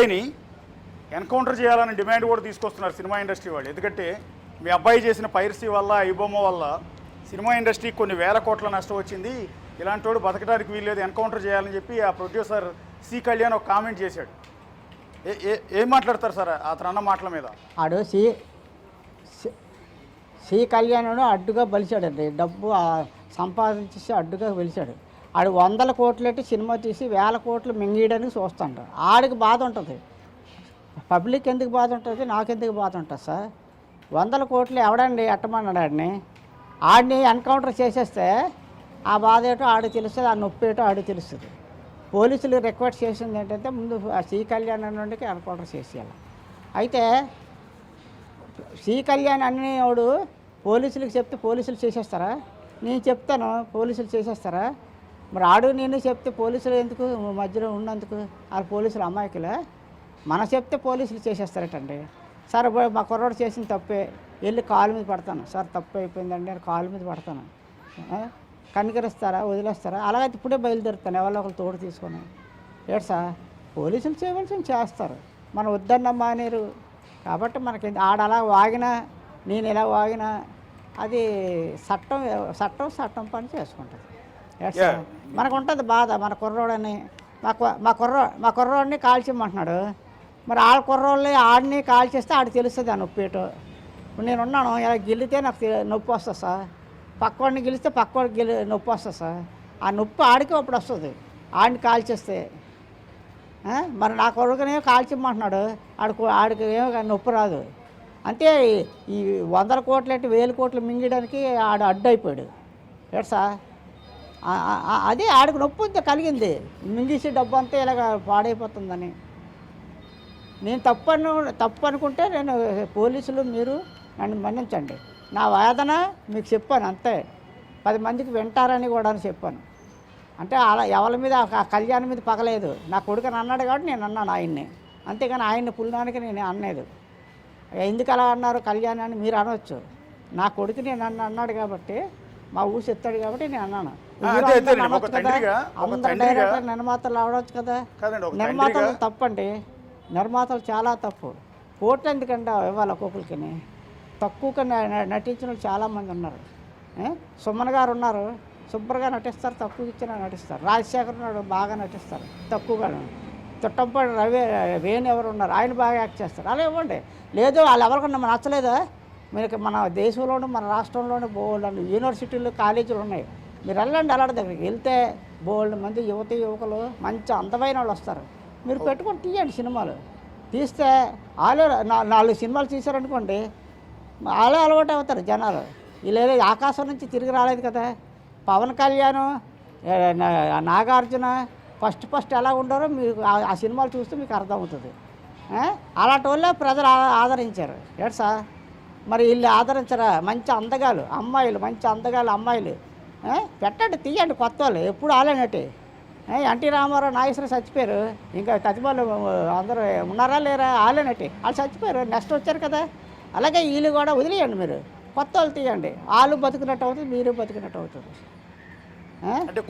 అబ్బాయిని ఎన్కౌంటర్ చేయాలని డిమాండ్ కూడా తీసుకొస్తున్నారు సినిమా ఇండస్ట్రీ వాళ్ళు. ఎందుకంటే మీ అబ్బాయి చేసిన పైరసీ వల్ల, ఐబొమ్మ వల్ల సినిమా ఇండస్ట్రీకి కొన్ని వేల కోట్ల నష్టం వచ్చింది, ఇలాంటి వాడు బతకడానికి వీల్లేదు, ఎన్కౌంటర్ చేయాలని చెప్పి ఆ ప్రొడ్యూసర్ సి కళ్యాణ్ ఒక కామెంట్ చేశాడు. ఏం మాట్లాడతారు సార్ అతను అన్న మాటల మీద? ఆడు సి కళ్యాణ్ అడ్డుగా బలిచాడండి. డబ్బు సంపాదించేసి అడ్డుగా బలిచాడు. ఆడు 100 కోట్లెట్టి సినిమా తీసి 1000 కోట్లు మింగేయడానికి చూస్తాడు. ఆడికి బాధ ఉంటుంది, పబ్లిక్ ఎందుకు బాధ ఉంటుంది, నాకెందుకు బాధ ఉంటుంది సార్? 100 కోట్లు ఎవడండి ఎట్టమన్నాడు ఆడిని ఎన్కౌంటర్ చేసేస్తే ఆ బాధ ఏటో ఆడికి తెలుస్తుంది, ఆ నొప్పి ఏటో ఆడికి తెలుస్తుంది. పోలీసులు రిక్వెస్ట్ చేసింది ఏంటంటే ముందు ఆ సి కళ్యాణ్ నుండికి ఎన్కౌంటర్ చేసేయాలి. అయితే సి కళ్యాణ్ అనేవాడు పోలీసులకు చెప్తే పోలీసులు చేసేస్తారా? నేను చెప్తాను పోలీసులు చేసేస్తారా? మరి ఆడు నేను చెప్తే పోలీసులు ఎందుకు మధ్యలో ఉన్నందుకు? ఆ పోలీసులు అమాయకులే. మనం చెప్తే పోలీసులు చేసేస్తారటండి. సార్ మా కుర్రాడు చేసిన తప్పే, వెళ్ళి కాలు మీద పడతాను, సార్ తప్పు అయిపోయిందండి అని కాలు మీద పడతాను. కనికరిస్తారా, వదిలేస్తారా? అలాగైతే ఇప్పుడే బయలుదేరుతాను ఎవరో ఒకరు తోడు తీసుకొని. ఏడు సార్ పోలీసులు చేయవలసింది చేస్తారు, మనం వద్దన్న మానేరు. కాబట్టి మనకి ఆడ అలా వాగినా నేను ఇలా వాగినా అది చట్టం పని చేసుకుంటుంది. మనకు ఉంటుంది బాధ. మన కుర్రోడని మా కుర్రోడిని కాల్చిమ్మంటున్నాడు. మరి ఆడ కుర్రోళ్ళని ఆడిని కాల్చేస్తే ఆడికి తెలుస్తుంది ఆ నొప్పి ఏటో. ఇప్పుడు నేను ఉన్నాను, ఇలా గెలితే నాకు నొప్పి వస్తుంది సార్, పక్కవాడిని గెలిస్తే పక్కవాడికి నొప్పి వస్తుంది సార్. ఆ నొప్పి ఆడికి అప్పుడు వస్తుంది ఆడిని కాల్చేస్తే. మరి నా కొడుకునే కాల్చిమ్మంటున్నాడు, ఆడికి ఏమో నొప్పి రాదు. అంతే ఈ 100 కోట్లు 1000 కోట్లు మింగడానికి ఆడు అడ్డు అయిపోయాడు. ఏడు సార్ అదే ఆడికి నొప్పి కలిగింది, మింగేసి డబ్బు అంతా ఇలాగ పాడైపోతుందని. నేను తప్పు అనుకుంటే నేను పోలీసులు మీరు నన్ను మన్నించండి. నా వేదన మీకు చెప్పాను అంతే, 10 మందికి వింటారని కూడా చెప్పాను. అంటే అలా ఎవరి మీద కళ్యాణ్ మీద పగలేదు. నా కొడుకుని అన్నాడు కాబట్టి నేను అన్నాను ఆయన్ని, అంతేగాని ఆయన్ని పుల్లానికి నేను అనలేదు. ఎందుకు అలా అన్నారు కళ్యాణ్ అని మీరు అనవచ్చు. నా కొడుకుని నన్ను అన్నాడు కాబట్టి, మా ఊసి ఎత్తాడు కాబట్టి నేను అన్నాను. అందరు డైరెక్టర్ నిర్మాతలు అవడవచ్చు కదా. నిర్మాతలు తప్పండి, నిర్మాతలు చాలా తప్పు. కోట్లు ఎందుకంటే ఇవ్వాలి ఒక్కొక్కరికి. తక్కువగా నటించిన వాళ్ళు చాలామంది ఉన్నారు. సుమన్ గారు ఉన్నారు, శుభ్రంగా నటిస్తారు, తక్కువ ఇచ్చినా నటిస్తారు. రాజశేఖర్ ఉన్నాడు, బాగా నటిస్తారు తక్కువగా. తుట్టంపాడు వేణు ఎవరు ఉన్నారు, ఆయన బాగా యాక్ట్ చేస్తారు. అలా ఇవ్వండి. లేదు వాళ్ళు ఎవరికన్నా నచ్చలేదా? మీకు మన దేశంలోనూ మన రాష్ట్రంలోనూ బోల్డ్ యూనివర్సిటీలు కాలేజీలు ఉన్నాయి. మీరు వెళ్ళండి, అలాంటి దగ్గరికి వెళ్తే బోల్డ్ మంది యువకులు మంచి అందమైన వాళ్ళు వస్తారు. మీరు పెట్టుకొని తీయండి సినిమాలు. తీస్తే వాళ్ళే 4 సినిమాలు తీశారనుకోండి, వాళ్ళే అలవాటు అవుతారు జనాలు. వీళ్ళు ఆకాశం నుంచి తిరిగి రాలేదు కదా. పవన్ కళ్యాణ్, నాగార్జున ఫస్ట్ ఎలా ఉండరో మీకు ఆ సినిమాలు చూస్తే మీకు అర్థమవుతుంది. అలాంటి వాళ్ళే ప్రజలు ఆదరించారు. ఏడు సార్ మరి వీళ్ళు ఆదరించరా? మంచి అందగాలు అమ్మాయిలు, మంచి అందగాలు అమ్మాయిలు పెట్టండి, తీయండి కొత్త వాళ్ళు. ఎప్పుడు ఆలేనట్టు ఎన్టీ రామారావు, నాగేశ్వరరావు చచ్చిపోయారు, ఇంకా తతిమాలు అందరూ ఉన్నారా లేరా? ఆలేనట్టు వాళ్ళు చచ్చిపోయారు, నెక్స్ట్ వచ్చారు కదా. అలాగే వీళ్ళు కూడా వదిలేయండి, మీరు కొత్త వాళ్ళు తీయండి. వాళ్ళు బతుకున్నట్టు అవుతుంది, మీరు బతుకున్నట్టు అవుతుంది.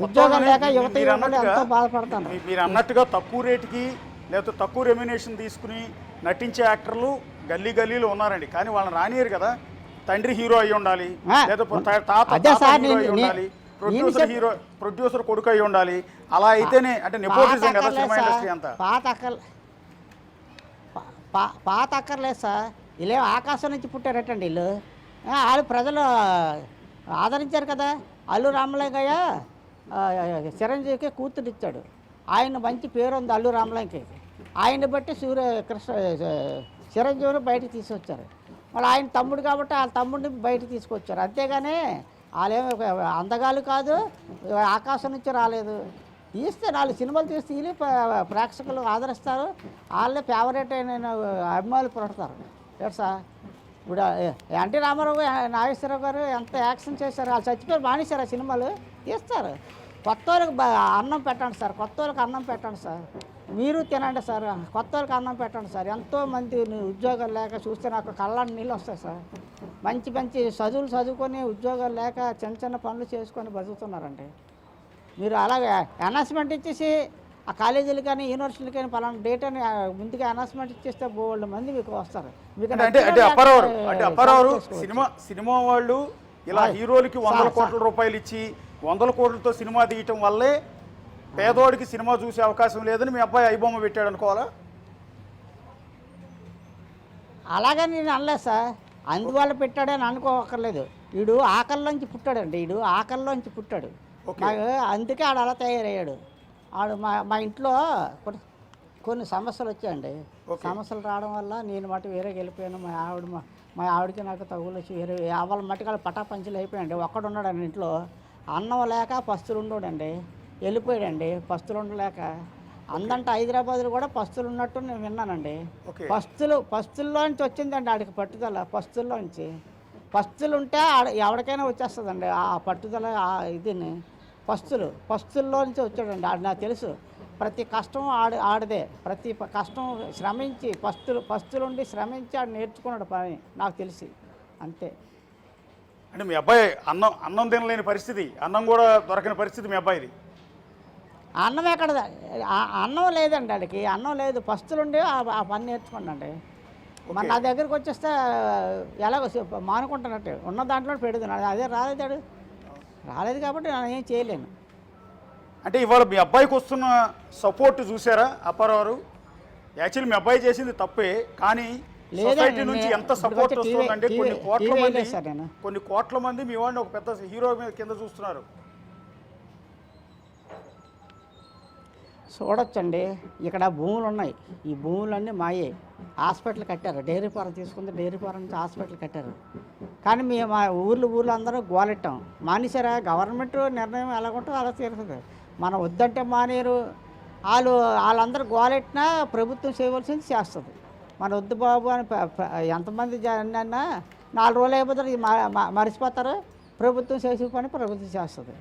ఉద్యోగం లేక యువత ఎంతో బాధపడతాను. మీరు అన్నట్టుగా తక్కువ రేటుకి లేకపోతే తక్కువ రెమ్యునేషన్ తీసుకుని నటించే యాక్టర్లు గల్లీలో ఉన్నారండి. కానీ వాళ్ళని రానియరు కదా. తండ్రి హీరో అయి ఉండాలి, లేకపోతే తాత హీరో అయి ఉండాలి, ప్రొడ్యూసర్ కొడుకు అయి ఉండాలి. అలా అయితేనే అంటే నెపోటిజం కదా సినిమా ఇండస్ట్రీ అంతా. పాత అక్కర్లేదు సార్. వీళ్ళే ఆకాశం నుంచి పుట్టారటండి వీళ్ళు. వాళ్ళు ప్రజలు ఆదరించారు కదా. అల్లు రామలింగయ్య చిరంజీవికి కూతురిచ్చాడు, ఆయన మంచి పేరు ఉంది అల్లు రామలింగయ్యకి. ఆయన్ని బట్టి చిరంజీవిని బయటకు తీసుకొచ్చారు. మళ్ళీ ఆయన తమ్ముడు కాబట్టి వాళ్ళ తమ్ముడిని బయటకు తీసుకొచ్చారు. అంతేగాని వాళ్ళేమో అందగాలు కాదు, ఆకాశం నుంచి రాలేదు. తీస్తే 4 సినిమాలు తీస్తే వీళ్ళు ప్రేక్షకులు ఆదరిస్తారు, వాళ్ళే ఫేవరెట్ అయిన అభిమానులు పుడతారు. తెలుసా? ఇప్పుడు ఎన్టీ రామారావు, నాగేశ్వరరావు గారు ఎంత యాక్షన్ చేశారు. వాళ్ళు చచ్చిపోయి మానేశారు, ఆ సినిమాలు తీస్తారు. కొత్త వాళ్ళకి అన్నం పెట్టండి సార్, కొత్త వాళ్ళకి అన్నం పెట్టండి సార్. మీరు తినండి సార్, కొత్త వాళ్ళకి అన్నం పెట్టండి సార్. ఎంతోమంది ఉద్యోగాలు లేక చూస్తే నాకు కళ్ళని నీళ్ళు వస్తాయి సార్. మంచి చదువుకొని ఉద్యోగాలు లేక చిన్న పనులు చేసుకొని బతుకుతున్నారండి. మీరు అలాగే అనౌన్స్మెంట్ ఇచ్చేసి ఆ కాలేజీలు కానీ యూనివర్సిటీలు కానీ పలానా డేట్ అని ముందుగా అనౌన్స్మెంట్ ఇచ్చేస్తే బోల్డ్ మంది మీకు వస్తారు. మీకు అంటే అప్పారావు సినిమా వాళ్ళు ఇలా హీరోలకి 100 కోట్ల రూపాయలు ఇచ్చి 100 కోట్లతో సినిమా తీయటం వల్లే పేదోడికి సినిమా చూసే అవకాశం లేదని మీ అబ్బాయి ఐబొమ్మ పెట్టాడు అనుకోవాలా? అలాగని నేను అనలేదు సార్, అందువల్ల పెట్టాడని అనుకోకర్లేదు. వీడు ఆకలిలోంచి పుట్టాడండి, వీడు ఆకలిలోంచి పుట్టాడు. అందుకే ఆడు అలా తయారయ్యాడు. ఆడు మా ఇంట్లో కొన్ని సమస్యలు వచ్చాయండి. సమస్యలు రావడం వల్ల నేను మటు వేరేకి వెళ్ళిపోయాను. మా ఆవిడకి నాకు తగులు వచ్చి వేరే వాళ్ళ మట్టుకాలు పటాపంచులు అయిపోయాయండి. ఒక్కడున్నాడండి ఇంట్లో, అన్నం లేక పస్తులు ఉండోడండి, వెళ్ళిపోయాడండి పస్తులు ఉండలేక. అందంటే హైదరాబాద్లో కూడా పస్తులు ఉన్నట్టు నేను విన్నానండి. పస్తుల్లోంచి వచ్చిందండి ఆడికి పట్టుదల. పస్తులు ఉంటే ఎవరికైనా వచ్చేస్తుందండి ఆ పట్టుదల, ఇదిని పస్తుల్లోంచి వచ్చాడండి ఆడు. నాకు తెలుసు ప్రతి కష్టం ఆడదే, ప్రతి కష్టం శ్రమించి పస్తులుండి శ్రమించి ఆడు నేర్చుకున్నాడు పని, నాకు తెలిసి అంతే. అంటే మీ అబ్బాయి అన్నం తినలేని పరిస్థితి, అన్నం కూడా దొరకని పరిస్థితి మీ అబ్బాయిది. అన్నం ఎక్కడ, అన్నం లేదండి ఆడికి, అన్నం లేదు. పస్తులుండి ఆ పని నేర్చుకోండి. మరి నా దగ్గరికి వచ్చేస్తే ఎలాగో మానుకుంటున్నట్టు ఉన్న దాంట్లో పెడుతున్నాడు. అదే రాలేదు కాబట్టి నేను ఏం చేయలేను. అంటే ఇవాళ మీ అబ్బాయికి వస్తున్న సపోర్ట్ చూసారా అప్పారావు? యాక్చువల్లీ మీ అబ్బాయి చేసింది తప్పే, కానీ సొసైటీ నుంచి ఎంత సపోర్ట్ వస్తుందంటే కొన్ని కోట్ల మంది మీ వాడిని ఒక పెద్ద హీరో మీద కింద చూస్తున్నారు. చూడొచ్చండి, ఇక్కడ భూములు ఉన్నాయి, ఈ భూములన్నీ మాయే. హాస్పిటల్ కట్టారు, డైరీ ఫారం తీసుకుంటే డైరీ ఫారం నుంచి హాస్పిటల్ కట్టారు. కానీ మా ఊర్లో అందరూ గోలెట్టాం, మానేశారా? గవర్నమెంట్ నిర్ణయం ఎలాగుంటుందో అలా తీరుతుంది. మనం వద్దంటే మానేరు. వాళ్ళందరూ గోలెట్టినా ప్రభుత్వం చేయవలసింది చేస్తుంది. మన వద్దు బాబు అని ఎంతమంది అన్నా 4 రోజులు అయిపోతారు, మర్చిపోతారు. ప్రభుత్వం చేసే పని ప్రభుత్వం చేస్తుంది.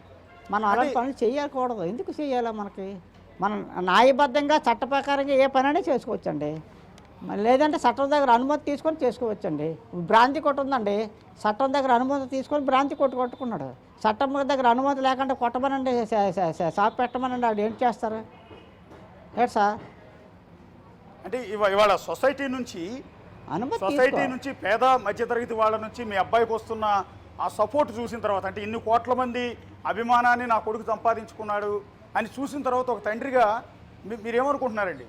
మనం అలాంటి పనులు చేయకూడదు. ఎందుకు చేయాలి? మనం న్యాయబద్ధంగా చట్ట ప్రకారంగా ఏ పనైనా చేసుకోవచ్చండి. లేదంటే చట్టం దగ్గర అనుమతి తీసుకొని చేసుకోవచ్చండి. భ్రాంతి కొట్టు ఉందండి, చట్టం దగ్గర అనుమతి తీసుకొని భ్రాంతి కొట్టుకున్నాడు. చట్టం దగ్గర అనుమతి లేకుండా కొట్టమనండి, షాప్ పెట్టమనండి, ఆడు ఏంటి చేస్తారు? ఏంటి సార్? అంటే ఇవాళ సొసైటీ నుంచి పేద మధ్యతరగతి వాళ్ళ నుంచి మీ అబ్బాయికి వస్తున్న ఆ సపోర్ట్ చూసిన తర్వాత, అంటే ఇన్ని కోట్ల మంది అభిమానాన్ని నా కొడుకు సంపాదించుకున్నాడు అని చూసిన తర్వాత ఒక తండ్రిగా మీరేమనుకుంటున్నారండి?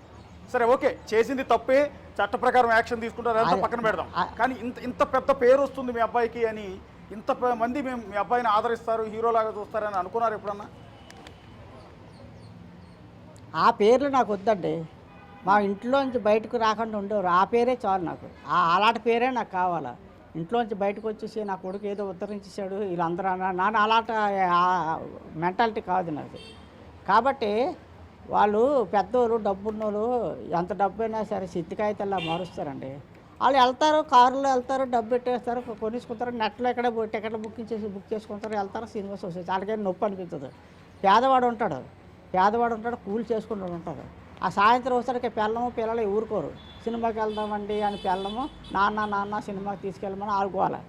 సరే, ఓకే, చేసింది తప్పే, చట్ట ప్రకారం యాక్షన్ తీసుకుంటారు, అదంతా పక్కన పెడదాం. కానీ ఇంత పెద్ద పేరు వస్తుంది మీ అబ్బాయికి అని, ఇంత మంది మీ అబ్బాయిని ఆదరిస్తారు, హీరోలాగా చూస్తారని అనుకున్నారు ఎప్పుడన్నా? ఆ పేర్లు నాకు వద్దండి. మా ఇంట్లోంచి బయటకు రాకుండా ఉండేవారు, ఆ పేరే చాలు నాకు. అలాంటి పేరే నాకు కావాలా. ఇంట్లోంచి బయటకు వచ్చేసి నా కొడుకు ఏదో ఉద్ధరించేశాడు వీళ్ళందరూ నాన్న, అలాంటి మెంటాలిటీ కాదు నాకు. కాబట్టి వాళ్ళు పెద్దోళ్ళు, డబ్బున్నోళ్ళు, ఎంత డబ్బు అయినా సరే సిద్ధికాయితల్లా మారుస్తారండి. వాళ్ళు వెళ్తారు, కారులో వెళ్తారు, డబ్బు పెట్టేస్తారు, కొనేసుకుంటారు, నెట్లో ఎక్కడ టికెట్లు బుక్ చేసుకుంటారు, వెళ్తారు, సినిమా చూసేసి. వాళ్ళకైనా నొప్పి అనిపించదు. పేదవాడు ఉంటాడు, కూలి చేసుకుంటూ ఉంటాడు. ఆ సాయంత్రం వచ్చేసరికి పిల్లలు ఊరుకోరు. సినిమాకి వెళ్దామండి అని పిల్లము నాన్న సినిమాకి తీసుకెళ్ళమని ఆడుకోవాలి.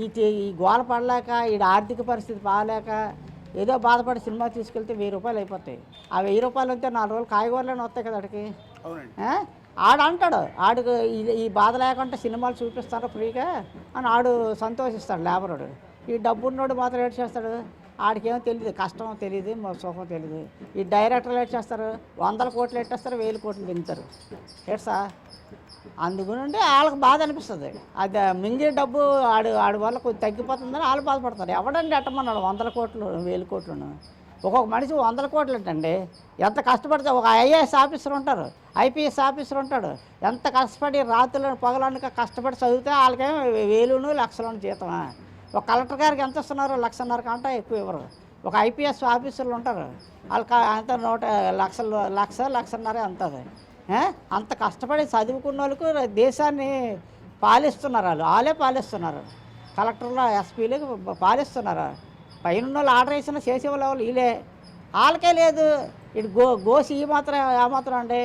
ఈ గోల పడలేక, ఈ ఆర్థిక పరిస్థితి బాగాలేక ఏదో బాధపడి సినిమా తీసుకెళ్తే 1000 రూపాయలు అయిపోతాయి. ఆ 1000 రూపాయలు ఉంటే 4 రోజులు కాయగూరలేని వస్తాయి కదా ఆడికి. ఆడంటాడు, ఆడికి ఈ బాధ లేకుండా సినిమాలు చూపిస్తారు ఫ్రీగా అని ఆడు సంతోషిస్తాడు లేబరుడు. ఈ డబ్బున్నోడు మాత్రం ఏడు చేస్తాడు, ఆడికేమో తెలియదు, కష్టం తెలియదు, సుఖం తెలియదు. ఈ డైరెక్టర్లు ఏడు చేస్తారు, 100 కోట్లు ఎట్టేస్తారు, 1000 కోట్లు తింటారు. ఏడ్సా? అందుగునంటే వాళ్ళకి బాధ అనిపిస్తుంది. అది మింగే డబ్బు ఆడి వల్ల కొంచెం తగ్గిపోతుందని వాళ్ళు బాధపడతారు. ఎవడండి ఎట్టమన్నాడు 100 కోట్లు 1000 కోట్లను? ఒక్కొక్క మనిషి 100 కోట్లు ఏంటండి? ఎంత కష్టపడితే ఒక ఐఏఎస్ ఆఫీసర్ ఉంటారు, ఐపీఎస్ ఆఫీసర్ ఉంటాడు, ఎంత కష్టపడి రాత్రులు పగలనుక కష్టపడి చదివితే వాళ్ళకేమో 1000 లక్షలను జీతమా? ఒక కలెక్టర్ గారికి ఎంత ఇస్తున్నారు? 1,50,000 కంటే ఎక్కువ ఇవ్వరు. ఒక ఐపీఎస్ ఆఫీసర్లు ఉంటారు, వాళ్ళకి అంత 1,00,000 అంతది. అంత కష్టపడి చదువుకున్న వాళ్ళకు దేశాన్ని పాలిస్తున్నారు, వాళ్ళే పాలిస్తున్నారు. కలెక్టర్లు, ఎస్పీలు పాలిస్తున్నారు. పైన వాళ్ళు ఆర్డర్ వేసిన చేసేవాళ్ళు వీళ్ళే. వాళ్ళకే లేదు. ఇటు గోసి ఈ మాత్రం ఆ మాత్రం అండి.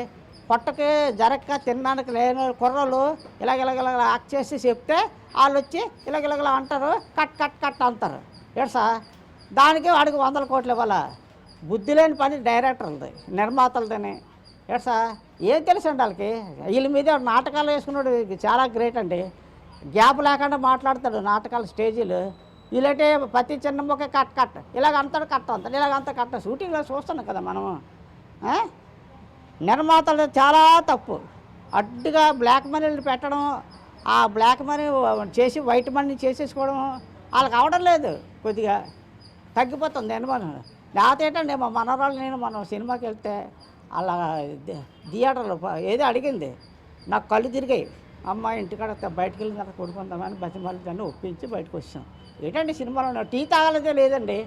పొట్టకి జరక్క తినడానికి లేని కుర్రలు ఇలాగ యాక్ట్ చేసి చెప్తే వాళ్ళు వచ్చి ఇలాగ అంటారు, కట్ అంటారు. ఏడ్సా? దానికి వాడికి 100 కోట్లు ఇవ్వాలా? బుద్ధి లేని పని డైరెక్టర్లది, నిర్మాతలదని. ఎట్సా ఏం తెలుసు అండి వాళ్ళకి? వీళ్ళ మీద నాటకాలు వేసుకున్నాడు చాలా గ్రేట్ అండి. గ్యాప్ లేకుండా మాట్లాడతాడు నాటకాలు స్టేజీలు. వీళ్ళంటే ప్రతి చిన్న మొక్క కట్ ఇలాగ అంతాడు కట్ట అంతాడు ఇలాగ అంతా కట్ట షూటింగ్లో చూస్తున్నాం కదా మనము. నిర్మాతలు చాలా తప్పు. అడ్డుగా బ్లాక్ మనీలు పెట్టడం, ఆ బ్లాక్ మనీ చేసి వైట్ మనీ చేసేసుకోవడం వాళ్ళకి అవడం లేదు. కొద్దిగా తగ్గిపోతుంది నిర్మాణం. లేకపోతే ఏంటండి మా మనవరాళ్ళు నేను మనం సినిమాకి వెళ్తే అలా థియేటర్లో ఏదో అడిగింది, నాకు కళ్ళు తిరిగాయి. అమ్మ ఇంటికాడ బయటకు వెళ్ళిన తర్వాత కొడుకుందామని బతిమాలి దాన్ని ఒప్పించి బయటకు వచ్చాం. ఏంటండి సినిమాలో టీ తాగలేదే లేదండి.